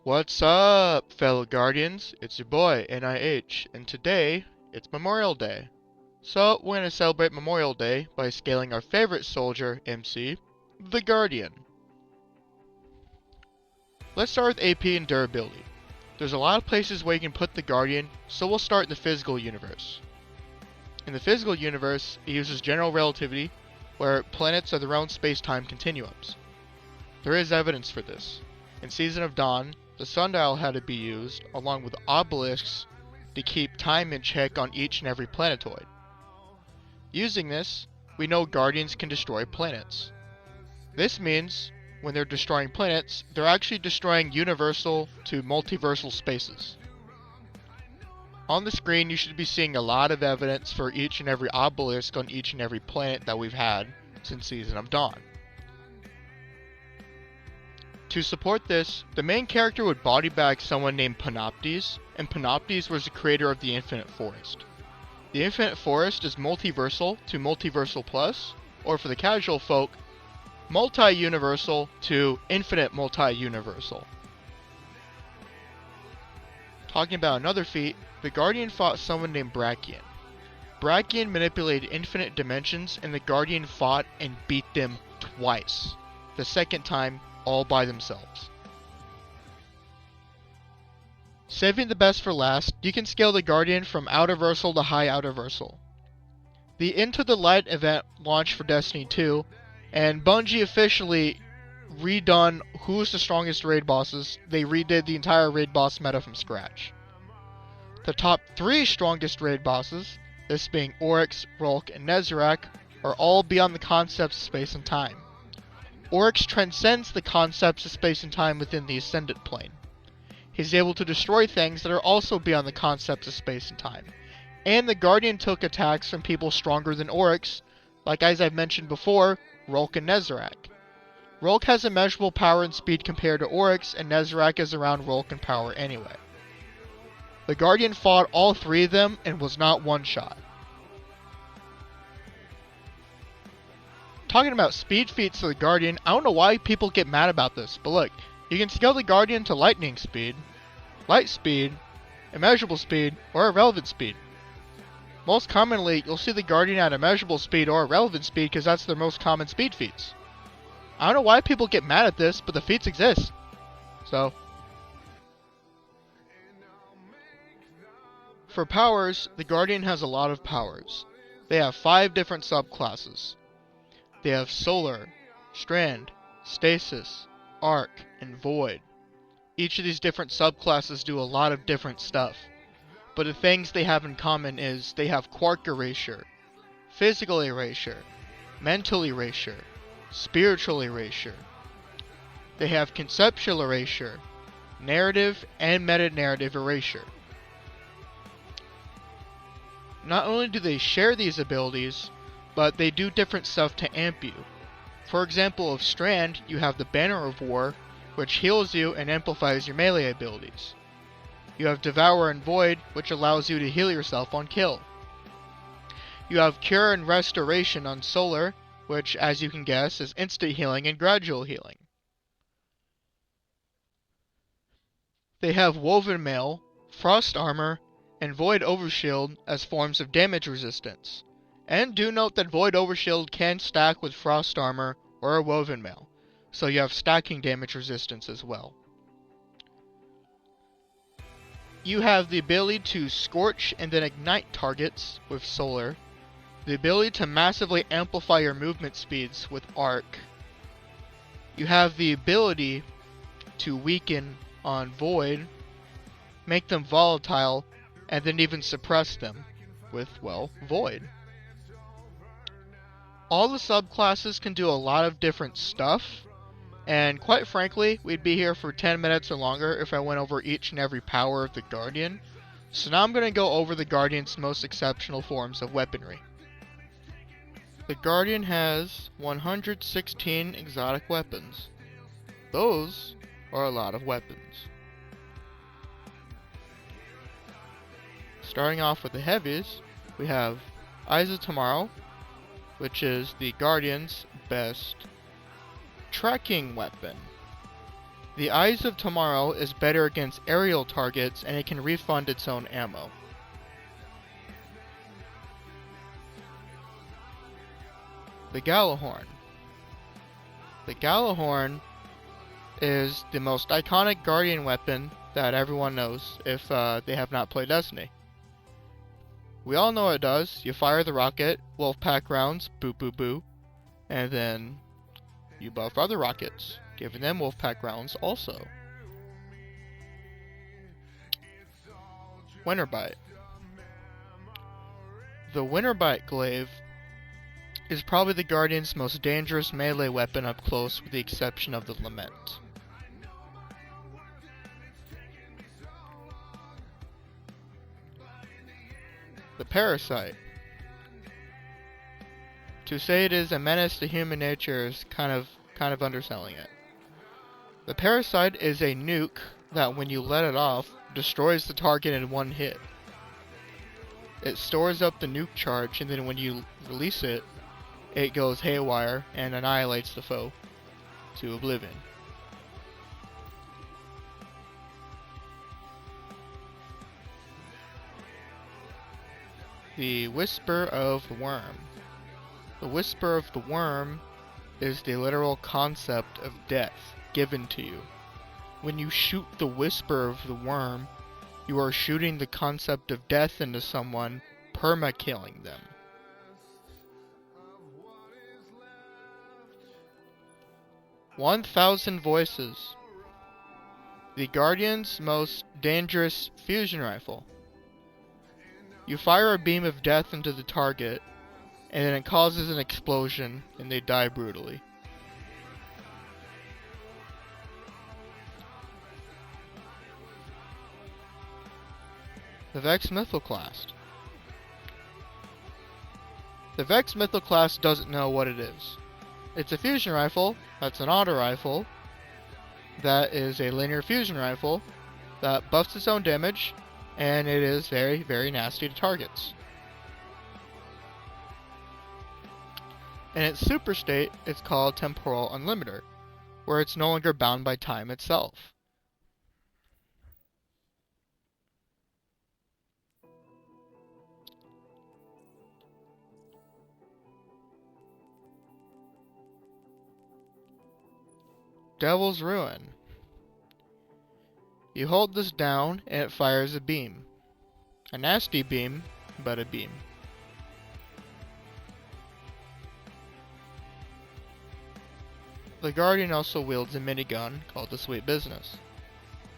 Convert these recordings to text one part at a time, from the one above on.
What's up, fellow Guardians? It's your boy, NIH, and today, it's Memorial Day. So, we're going to celebrate Memorial Day by scaling our favorite soldier, MC, the Guardian. Let's start with AP and durability. There's a lot of places where you can put the Guardian, so we'll start in the physical universe. In the physical universe, it uses general relativity, where planets are their own space-time continuums. There is evidence for this. In Season of Dawn, the sundial had to be used, along with obelisks, to keep time in check on each and every planetoid. Using this, we know Guardians can destroy planets. This means, when they're destroying planets, they're actually destroying universal to multiversal spaces. On the screen, you should be seeing a lot of evidence for each and every obelisk on each and every planet that we've had since Season of Dawn. To support this, the main character would body bag someone named Panoptes, and Panoptes was the creator of the Infinite Forest. The Infinite Forest is multiversal to multiversal plus, or for the casual folk, multi-universal to infinite multi-universal. Talking about another feat, the Guardian fought someone named Brachian. Brachian manipulated infinite dimensions, and the Guardian fought and beat them twice. The second time, all by themselves. Saving the best for last, you can scale the Guardian from Outerversal to High Outerversal. The Into the Light event launched for Destiny 2, and Bungie officially redone who's the strongest raid bosses. They redid the entire raid boss meta from scratch. The top 3 strongest raid bosses, this being Oryx, Rolk, and Nezarec, are all beyond the concepts of space and time. Oryx transcends the concepts of space and time within the Ascendant Plane. He's able to destroy things that are also beyond the concepts of space and time. And the Guardian took attacks from people stronger than Oryx, like as I've mentioned before, Rolk and Nezarec. Rolk has immeasurable power and speed compared to Oryx, and Nezarec is around Rolk in power anyway. The Guardian fought all 3 of them and was not one-shot. Talking about speed feats of the Guardian, I don't know why people get mad about this, but look, you can scale the Guardian to lightning speed, light speed, immeasurable speed, or irrelevant speed. Most commonly, you'll see the Guardian at immeasurable speed or irrelevant speed because that's their most common speed feats. I don't know why people get mad at this, but the feats exist. So, for powers, the Guardian has a lot of powers. They have 5 different subclasses. They have Solar, Strand, Stasis, Arc, and Void. Each of these different subclasses do a lot of different stuff. But the things they have in common is they have Quark Erasure, Physical Erasure, Mental Erasure, Spiritual Erasure. They have Conceptual Erasure, Narrative and Meta-Narrative Erasure. Not only do they share these abilities, but they do different stuff to amp you. For example, of Strand, you have the Banner of War, which heals you and amplifies your melee abilities. You have Devour and Void, which allows you to heal yourself on kill. You have Cure and Restoration on Solar, which, as you can guess, is instant healing and gradual healing. They have Woven Mail, Frost Armor, and Void Overshield as forms of damage resistance. And do note that Void Overshield can stack with Frost Armor or a Woven Mail, so you have stacking damage resistance as well. You have the ability to Scorch and then Ignite targets with Solar, the ability to massively amplify your movement speeds with Arc. You have the ability to weaken on Void, make them volatile, and then even suppress them with, well, Void. All the subclasses can do a lot of different stuff, and quite frankly, we'd be here for 10 minutes or longer if I went over each and every power of the Guardian. So now I'm going to go over the Guardian's most exceptional forms of weaponry. The Guardian has 116 exotic weapons. Those are a lot of weapons. Starting off with the heavies, we have Eyes of Tomorrow, which is the Guardian's best tracking weapon. The Eyes of Tomorrow is better against aerial targets, and it can refund its own ammo. The Gallahorn. The Gallahorn is the most iconic Guardian weapon that everyone knows if they have not played Destiny. We all know what it does. You fire the rocket, Wolfpack rounds, boo boo boo, and then you buff other rockets, giving them Wolfpack rounds also. Winterbite. The Winterbite glaive is probably the Guardian's most dangerous melee weapon up close, with the exception of the Lament. The Parasite. To say it is a menace to human nature is kind of underselling it. The Parasite is a nuke that, when you let it off, destroys the target in one hit. It stores up the nuke charge, and then when you release it, it goes haywire and annihilates the foe to oblivion. The Whisper of the Worm. The Whisper of the Worm is the literal concept of death given to you. When you shoot the Whisper of the Worm, you are shooting the concept of death into someone, perma-killing them. "1,000 Voices." The Guardian's most dangerous fusion rifle. You fire a beam of death into the target, and then it causes an explosion, and they die brutally. The Vex Mythoclast. The Vex Mythoclast doesn't know what it is. It's a fusion rifle, that's an auto rifle, that is a linear fusion rifle, that buffs its own damage, and it is very, very nasty to targets. In its super state, it's called Temporal Unlimiter, where it's no longer bound by time itself. Devil's Ruin. You hold this down and it fires a beam. A nasty beam, but a beam. The Guardian also wields a minigun called the Sweet Business.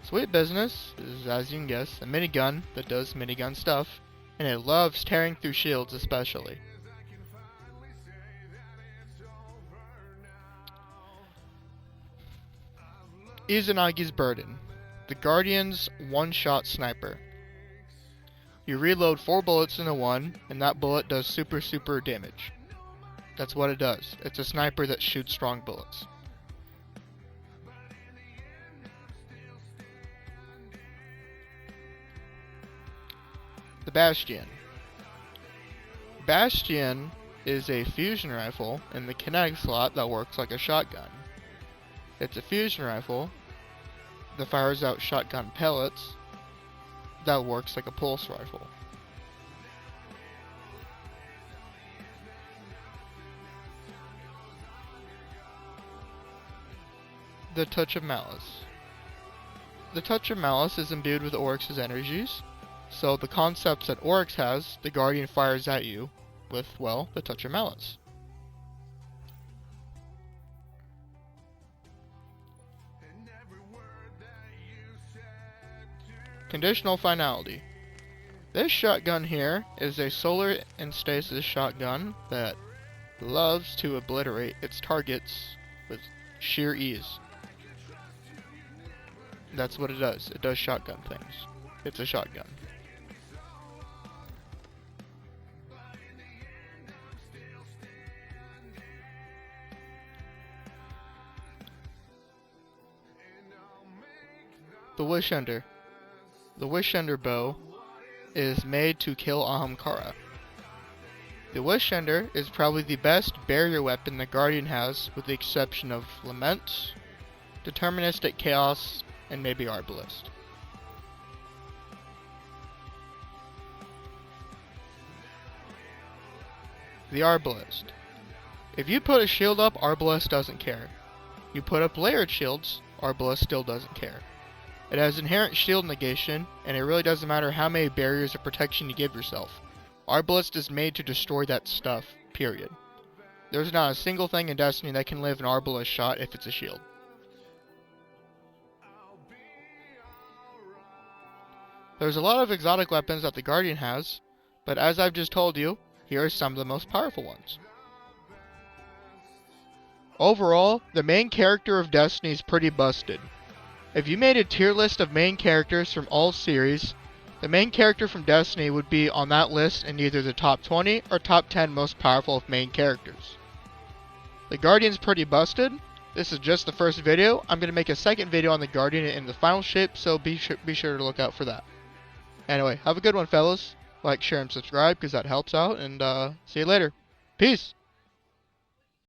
Sweet Business is, as you can guess, a minigun that does minigun stuff, and it loves tearing through shields especially. Izanagi's Burden. The Guardian's one-shot sniper. You reload 4 bullets into one, and that bullet does super damage. That's what it does. It's a sniper that shoots strong bullets. The Bastion. Bastion is a fusion rifle in the kinetic slot that works like a shotgun. It's a fusion rifle that fires out shotgun pellets that works like a pulse rifle. The Touch of Malice. The Touch of Malice is imbued with Oryx's energies, so the concepts that Oryx has, the Guardian fires at you with, well, the Touch of Malice. Conditional Finality. This shotgun here is a solar and stasis shotgun that loves to obliterate its targets with sheer ease. That's what it does. It does shotgun things. It's a shotgun. The Wishender. The Wishender bow is made to kill Ahamkara. The Wishender is probably the best barrier weapon the Guardian has, with the exception of Lament, Deterministic Chaos, and maybe Arbalist. The Arbalist. If you put a shield up, Arbalist doesn't care. You put up layered shields, Arbalist still doesn't care. It has inherent shield negation, and it really doesn't matter how many barriers of protection you give yourself. Arbalist is made to destroy that stuff, period. There's not a single thing in Destiny that can live an Arbalist shot if it's a shield. There's a lot of exotic weapons that the Guardian has, but as I've just told you, here are some of the most powerful ones. Overall, the main character of Destiny is pretty busted. If you made a tier list of main characters from all series, the main character from Destiny would be on that list in either the top 20 or top 10 most powerful of main characters. The Guardian's pretty busted. This is just the first video. I'm going to make a second video on the Guardian in the final shape, so be sure to look out for that. Anyway, have a good one, fellas. Like, share, and subscribe because that helps out, and see you later. Peace!